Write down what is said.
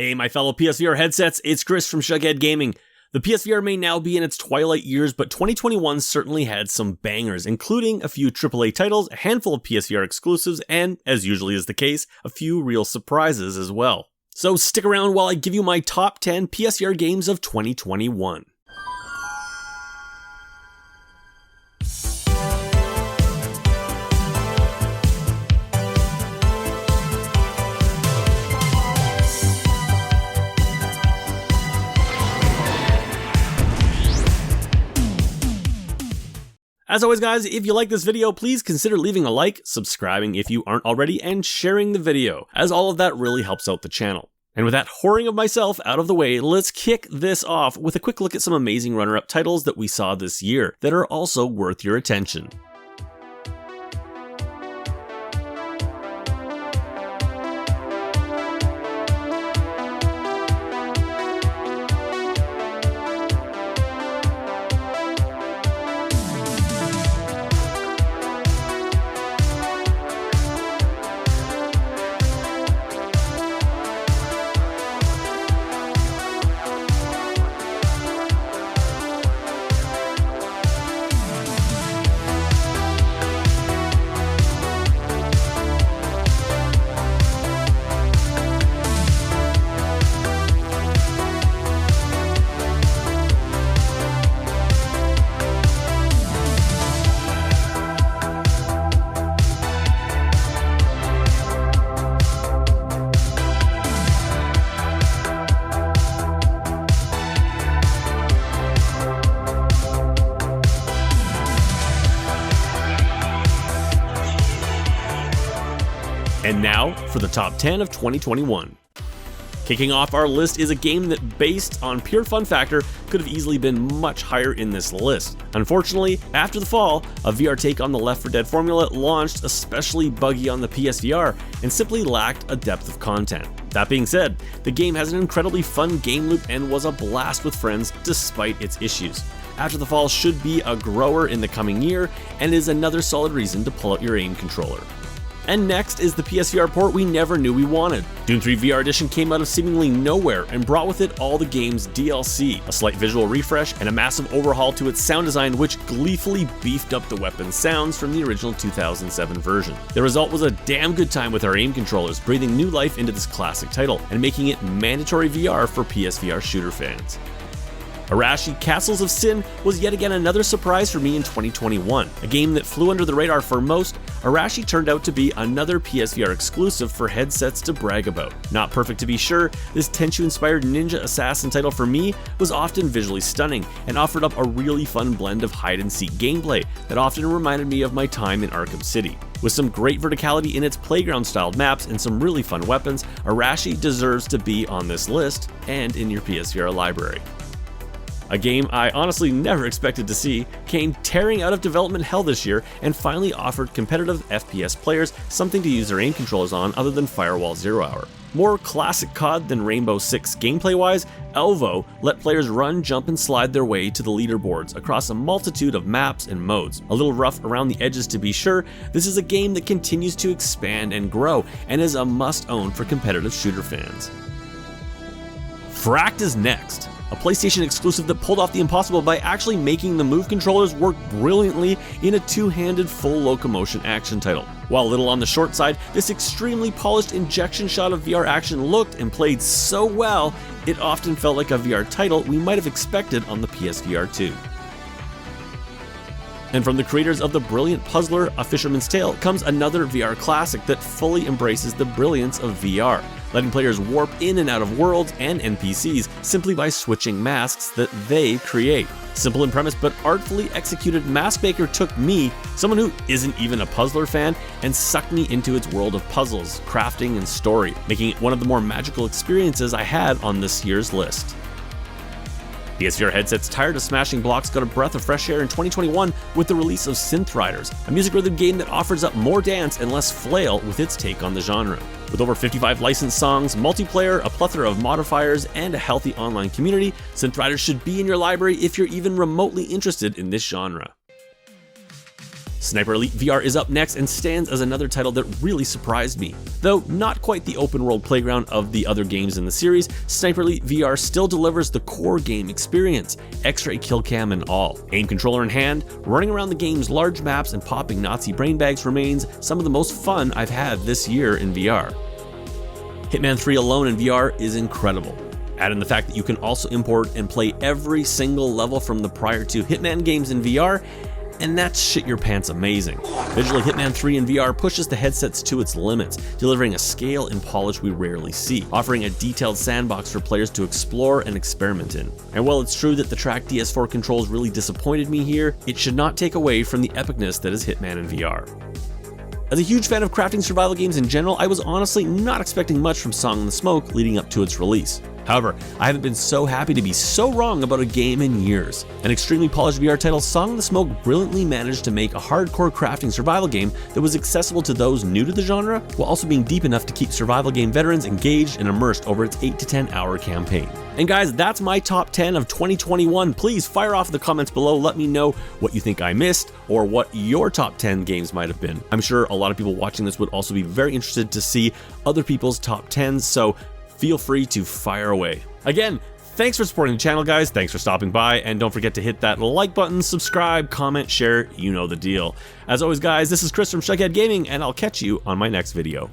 Hey, my fellow PSVR headsets, it's Chris from Shughead Gaming. The PSVR may now be in its twilight years, but 2021 certainly had some bangers, including a few AAA titles, a handful of PSVR exclusives, and, as usually is the case, a few real surprises as well. So stick around while I give you my top 10 PSVR games of 2021. As always guys, if you like this video, please consider leaving a like, subscribing if you aren't already, and sharing the video, as all of that really helps out the channel. And with that whoring of myself out of the way, let's kick this off with a quick look at some amazing runner-up titles that we saw this year that are also worth your attention. And now for the top 10 of 2021. Kicking off our list is a game that, based on pure fun factor, could have easily been much higher in this list. Unfortunately, after the fall, a VR take on the Left 4 Dead formula launched especially buggy on the PSVR and simply lacked a depth of content. That being said, the game has an incredibly fun game loop and was a blast with friends despite its issues. After the Fall should be a grower in the coming year and is another solid reason to pull out your aim controller. And next is the PSVR port we never knew we wanted. Doom 3 VR Edition came out of seemingly nowhere and brought with it all the game's DLC, a slight visual refresh, and a massive overhaul to its sound design which gleefully beefed up the weapon sounds from the original 2007 version. The result was a damn good time with our aim controllers, breathing new life into this classic title and making it mandatory VR for PSVR shooter fans. Arashi Castles of Sin was yet again another surprise for me in 2021. A game that flew under the radar for most, Arashi turned out to be another PSVR exclusive for headsets to brag about. Not perfect to be sure, this Tenchu-inspired ninja assassin title for me was often visually stunning and offered up a really fun blend of hide-and-seek gameplay that often reminded me of my time in Arkham City. With some great verticality in its playground-styled maps and some really fun weapons, Arashi deserves to be on this list and in your PSVR library. A game I honestly never expected to see came tearing out of development hell this year and finally offered competitive FPS players something to use their aim controllers on other than Firewall Zero Hour. More classic COD than Rainbow Six gameplay-wise, Elvo let players run, jump, and slide their way to the leaderboards across a multitude of maps and modes. A little rough around the edges to be sure, this is a game that continues to expand and grow and is a must-own for competitive shooter fans. Fracked is next. A PlayStation exclusive that pulled off the impossible by actually making the Move controllers work brilliantly in a two-handed full locomotion action title. While a little on the short side, this extremely polished injection shot of VR action looked and played so well, it often felt like a VR title we might have expected on the PSVR 2. And from the creators of the brilliant Puzzler: A Fisherman's Tale comes another VR classic that fully embraces the brilliance of VR, letting players warp in and out of worlds and NPCs simply by switching masks that they create. Simple in premise but artfully executed, Mask Maker took me, someone who isn't even a Puzzler fan, and sucked me into its world of puzzles, crafting, and story, making it one of the more magical experiences I had on this year's list. PSVR headsets tired of smashing blocks got a breath of fresh air in 2021 with the release of Synthriders, a music rhythm game that offers up more dance and less flail with its take on the genre. With over 55 licensed songs, multiplayer, a plethora of modifiers, and a healthy online community, Synthrider should be in your library if you're even remotely interested in this genre. Sniper Elite VR is up next and stands as another title that really surprised me. Though not quite the open world playground of the other games in the series, Sniper Elite VR still delivers the core game experience, X-ray kill cam and all. Aim controller in hand, running around the game's large maps and popping Nazi brain bags remains some of the most fun I've had this year in VR. Hitman 3 alone in VR is incredible. Add in the fact that you can also import and play every single level from the prior two Hitman games in VR, and that's shit your pants amazing. Visually, Hitman 3 in VR pushes the headsets to its limits, delivering a scale and polish we rarely see, offering a detailed sandbox for players to explore and experiment in. And while it's true that the track DS4 controls really disappointed me here, it should not take away from the epicness that is Hitman in VR. As a huge fan of crafting survival games in general, I was honestly not expecting much from Song in the Smoke leading up to its release. However, I haven't been so happy to be so wrong about a game in years. An extremely polished VR title, Song in the Smoke brilliantly managed to make a hardcore crafting survival game that was accessible to those new to the genre, while also being deep enough to keep survival game veterans engaged and immersed over its 8 to 10 hour campaign. And guys, that's my top 10 of 2021. Please fire off in the comments below, let me know what you think I missed, or what your top 10 games might have been. I'm sure a lot of people watching this would also be very interested to see other people's top 10s, so feel free to fire away. Again, thanks for supporting the channel, guys. Thanks for stopping by, and don't forget to hit that like button, subscribe, comment, share, you know the deal. As always, guys, this is Chris from Shuckhead Gaming, and I'll catch you on my next video.